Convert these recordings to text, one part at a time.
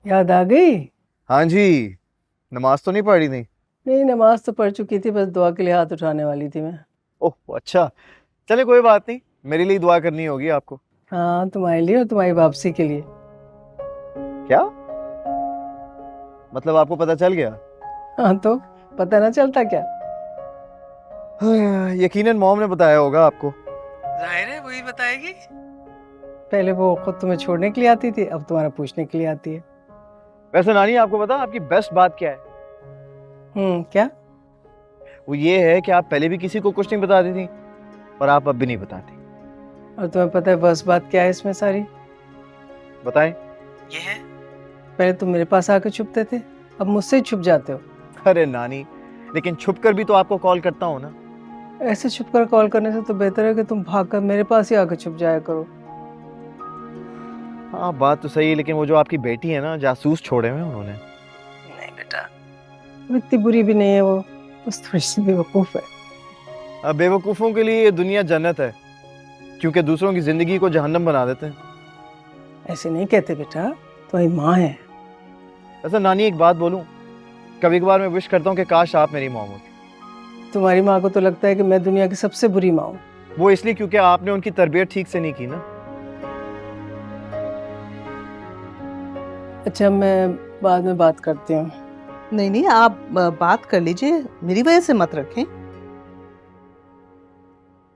याद आ गई? हाँ जी। नमाज तो नहीं पढ़ी थी? नहीं, नमाज तो पढ़ चुकी थी, बस दुआ के लिए हाथ उठाने वाली थी मैं। ओह अच्छा। चले कोई बात नहीं, मेरे लिए दुआ करनी होगी आपको। हाँ, तुम्हारे लिए और तुम्हारी वापसी के लिए। क्या मतलब, आपको पता चल गया? हाँ तो पता ना चलता क्या? यकीनन मॉम ने बताया होगा आपको। जाहिर है वही बताएगी। पहले वो खुद तुम्हें छोड़ने के लिए आती थी, अब तुम्हारा पूछने के लिए आती है। वैसे नानी, आपको पता आपकी बेस्ट बात क्या है? क्या? वो ये है कि आप पहले भी किसी को कुछ नहीं बताती थी और आप अब भी नहीं बताती। और तुम्हें पता है बस बात क्या है इसमें सारी? बताएं। ये है, पहले तुम मेरे पास आकर छुपते थे, अब मुझसे ही छुप जाते हो। अरे नानी, लेकिन छुप कर भी तो आपको कॉल करता हूँ ना। ऐसे छुप कर कॉल करने से तो बेहतर है कि तुम भागकर मेरे पास ही आकर छुप जाया करो। हाँ बात तो सही है, लेकिन वो जो आपकी बेटी है ना, जासूस छोड़े हुए उन्होंने। नहीं बेटा, वो इतनी बुरी भी नहीं है, वो बस थोड़ी सी बेवकूफ है। अब बेवकूफों के लिए ये दुनिया जन्नत है, क्योंकि दूसरों की जिंदगी को जहन्नम बना देते हैं। ऐसे नहीं कहते बेटा, तुम्हारी माँ है। ऐसा नानी, एक बात बोलूं, कभी कभार मैं विश करता हूँ कि काश आप मेरी मॉम होती। तुम्हारी माँ को तो लगता है कि मैं दुनिया की सबसे बुरी माँ हूँ। वो इसलिए क्योंकि आपने उनकी तरबियत ठीक से नहीं की ना। अच्छा, मैं बाद में बात करती हूँ। नहीं नहीं, आप बात कर लीजिए, मेरी वजह से मत रखें।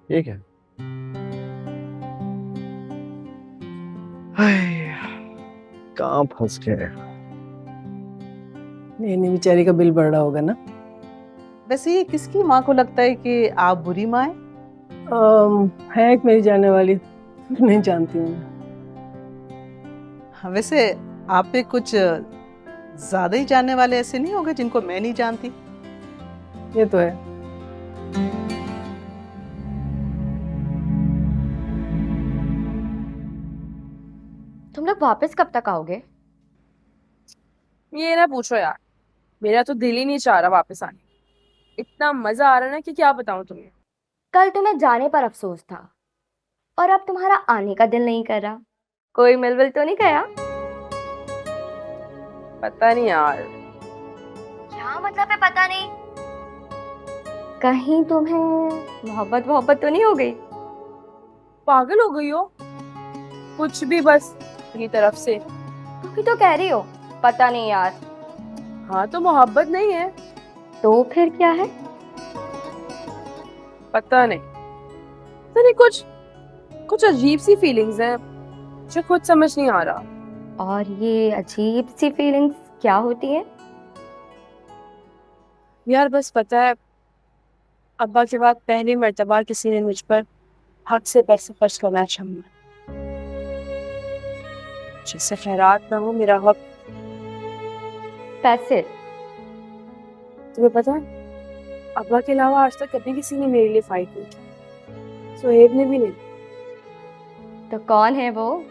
ठीक है। हाय, कहाँ फंस गए। नहीं बेचारी का बिल बढ़ रहा होगा ना। वैसे ये किसकी माँ को लगता है कि आप बुरी माँ हैं? है एक मेरी जानने वाली, नहीं जानती हूँ। हाँ, वैसे आप पे कुछ ज्यादा ही जानने वाले ऐसे नहीं होंगे जिनको मैं नहीं जानती? ये तो है। तुम लोग वापस कब तक आओगे? ये ना पूछो यार, मेरा तो दिल ही नहीं चाह रहा वापस आने। इतना मजा आ रहा है ना कि क्या बताऊं तुम्हें। कल तुम्हें जाने पर अफसोस था और अब तुम्हारा आने का दिल नहीं कर रहा। कोई मिलविल तो नहीं गया? पता नहीं यार। क्या मतलब है पता नहीं? कहीं तुम्हें मोहब्बत मोहब्बत तो नहीं हो गई? पागल हो गई हो कुछ भी, बस अपनी तरफ से। तुम भी तो कह रही हो पता नहीं यार। हाँ तो मोहब्बत नहीं है। तो फिर क्या है? पता नहीं, पता नहीं, कुछ कुछ अजीब सी फीलिंग्स हैं जो खुद समझ नहीं आ रहा। और ये अजीब सी फीलिंग्स क्या होती है? यार बस पता है, अब्बा के बाद पहली मर्तबा किसी ने मुझ पर हक से पैसे खर्च करना चाहिए, जिससे खैरात ना हो मेरा हक। पैसे? तुम्हें पता है, अब्बा के अलावा आज तक कभी किसी ने मेरे लिए फाइट नहीं की, सुहेब ने भी नहीं। तो कौन है वो?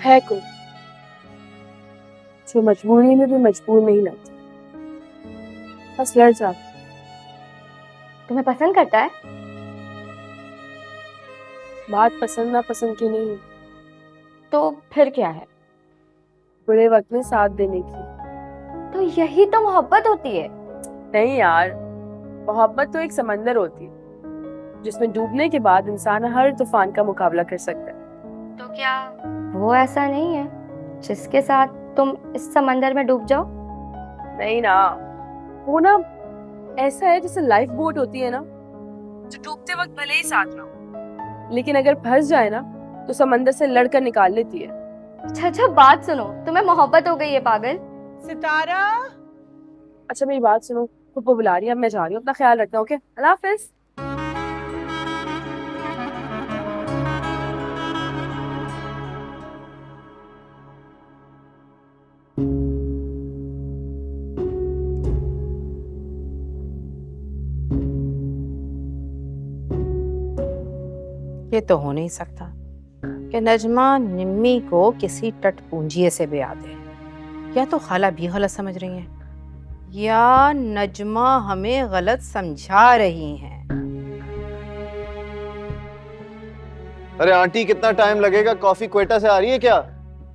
है कोई जो मजबूरी में भी मजबूर नहीं लगता, बस लड़ जाता। तुम्हें पसंद करता है? बात पसंद ना पसंद की नहीं, तो फिर क्या है? बुरे वक्त में साथ देने की। तो यही तो मोहब्बत होती है। नहीं यार, मोहब्बत तो एक समंदर होती है जिसमें डूबने के बाद इंसान हर तूफान का मुकाबला कर सकता है। तो क्या वो ऐसा नहीं है जिसके साथ तुम इस समंदर में डूब जाओ? नहीं ना, वो ना ऐसा है जैसे लाइफ बोट होती है ना, जो डूबते वक्त भले ही साथ ना हो, लेकिन अगर फंस जाए ना तो समंदर से लड़कर निकाल लेती है। अच्छा बात सुनो, तुम्हें मोहब्बत हो गई है पागल। सितारा, अच्छा मेरी बात सुनो, पप्पू बुला रही है, अब मैं जा रही हूँ, अपना ख्याल रखना। ओके, अल्लाह हाफिज। ये तो हो नहीं सकता कि नजमा निम्मी को किसी टटपूंजिए से ब्याह दे। या तो खाला भी गलत समझ रही हैं, या नजमा हमें गलत समझा रही हैं। अरे आंटी, कितना टाइम लगेगा? कॉफी क्वेटा से आ रही है क्या?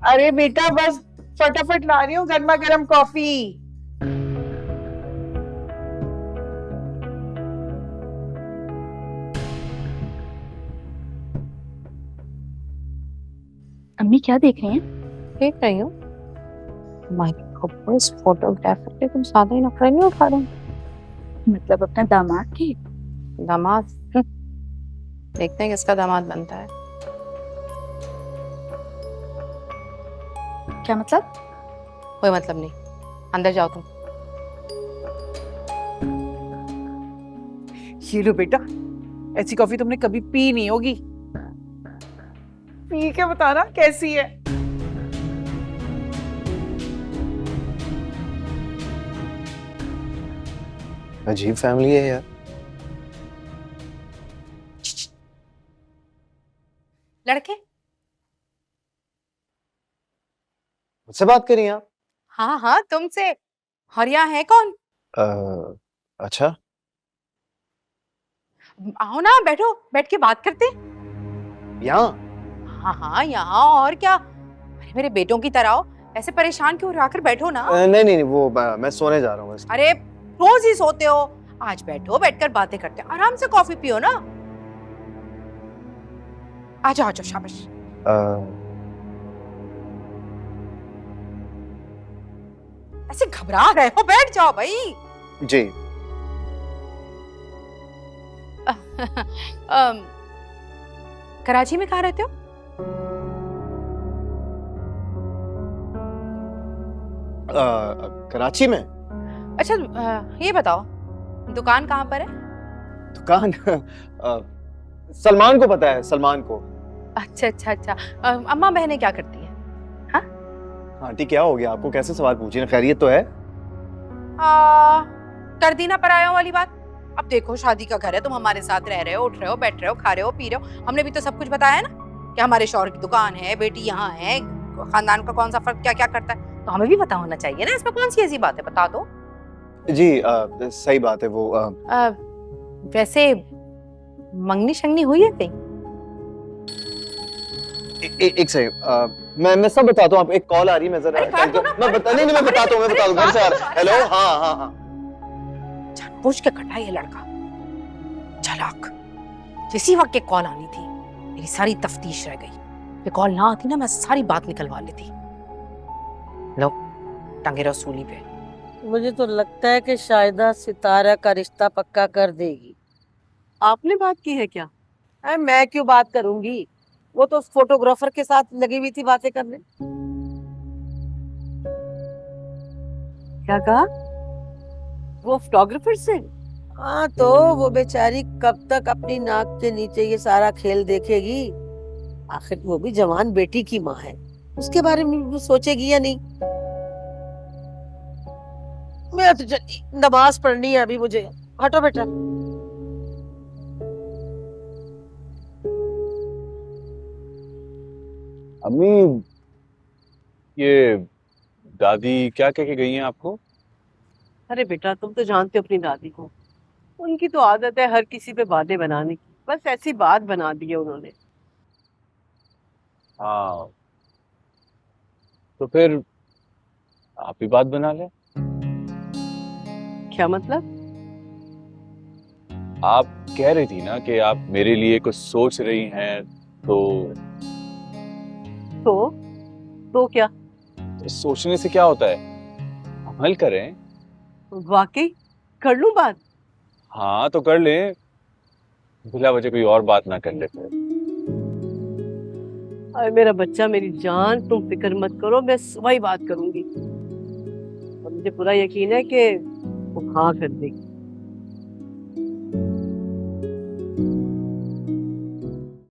अरे बेटा बस फटाफट ला रही हूँ गर्मा गर्म कॉफी। अम्मी क्या देख रही हैं? देख रही हूँ माय गॉड, इस फोटोग्राफर पे तुम ज्यादा ही नखरे नहीं उठा रहे? मतलब अपना दामाद की? दामाद? देखते हैं किसका दामाद बनता है। क्या मतलब? कोई मतलब नहीं, अंदर जाओ तुम। ये लो बेटा, ऐसी कॉफी तुमने कभी पी नहीं होगी, पी के बताना कैसी है। अजीब फैमिली है यार। लड़के? मुझसे बात करी आप? हाँ हाँ तुमसे। और यहाँ है कौन? अच्छा, आओ ना, बैठो, बैठ के बात करते। यहाँ? हाँ हाँ यहाँ, और क्या। अरे मेरे बेटों की तरह हो, ऐसे परेशान क्यों आकर बैठो ना। नहीं नहीं वो मैं सोने जा रहा हूँ बस। अरे रोज ही सोते हो, आज बैठो, बैठकर बातें करते हैं, आराम से कॉफी पियो ना। आ जाओ शाबाश। ऐसे घबरा रहे हो, बैठ जाओ भाई। जी। कराची में कहाँ रहते हो? कराची में? अच्छा ये बताओ, दुकान कहाँ पर है? दुकान सलमान को पता है, सलमान को। अच्छा अच्छा अच्छा। अम्मा बहनें क्या करती हैं? आंटी क्या हो गया आपको, कैसे सवाल पूछी ना, खैरियत तो है? कर दी ना परायों वाली बात। अब देखो शादी का घर है, तुम हमारे साथ रह रहे हो, उठ रहे हो, बैठ रहे हो, खा रहे हो, पी रहे हो। हमने भी तो सब कुछ बताया ना कि हमारे शौहर की दुकान है, बेटी यहाँ है, खानदान का कौन सा फर्क क्या क्या करता है, तो हमें भी पता होना चाहिए ना। इसमें कौन सी ऐसी बात है, बता दो। जी सही बात है वो। वैसे मंगनी शंगनी हुई है कहीं? एक सेकंड, मैं सब बताता हूँ। आप, एक कॉल आ रही है, मैं जरा मैं बताता हूँ घर से आ रहा। हेलो, हाँ हाँ हाँ। जानबूझ के कटा ये लड़का, चालाक। इसी वक्त एक कॉल आनी थी, मेरी सारी तफ्तीश रह गई। ये कॉल ना आती ना, मैं सारी बात निकलवा लेती। लो टंगे रहो सूली पे। मुझे तो लगता है कि शायदा सितारा का रिश्ता पक्का कर देगी। आपने बात की है क्या? अरे मैं क्यों बात करूंगी, वो तो फोटोग्राफर के साथ लगी हुई थी बातें करने। क्या कहा? वो फोटोग्राफर से? हाँ, तो वो बेचारी कब तक अपनी नाक के नीचे ये सारा खेल देखेगी? आखिर वो भी जवान बेटी की माँ है, उसके बारे में वो सोचेगी या नहीं? मैं तो चली, नमाज पढ़नी है अभी मुझे। हटो बेटा। अम्मी, ये दादी क्या कह के गई हैं आपको? अरे बेटा, तुम तो जानते हो अपनी दादी को, उनकी तो आदत है हर किसी पे बातें बनाने की। बस ऐसी बात बना दी है उन्होंने। हाँ, तो फिर आप ही बात बना लें। क्या मतलब? आप कह रही थी ना कि आप मेरे लिए कुछ सोच रही हैं, तो क्या? तो सोचने से क्या होता है, अमल करें। वाकई कर लूं बात? हाँ तो कर लें, बिला वजह कोई और बात ना कर ले फिर। अरे मेरा बच्चा, मेरी जान, तुम फिक्र मत करो, मैं सुबह ही बात करूंगी और मुझे पूरा यकीन है कि वो हाँ कर देगी।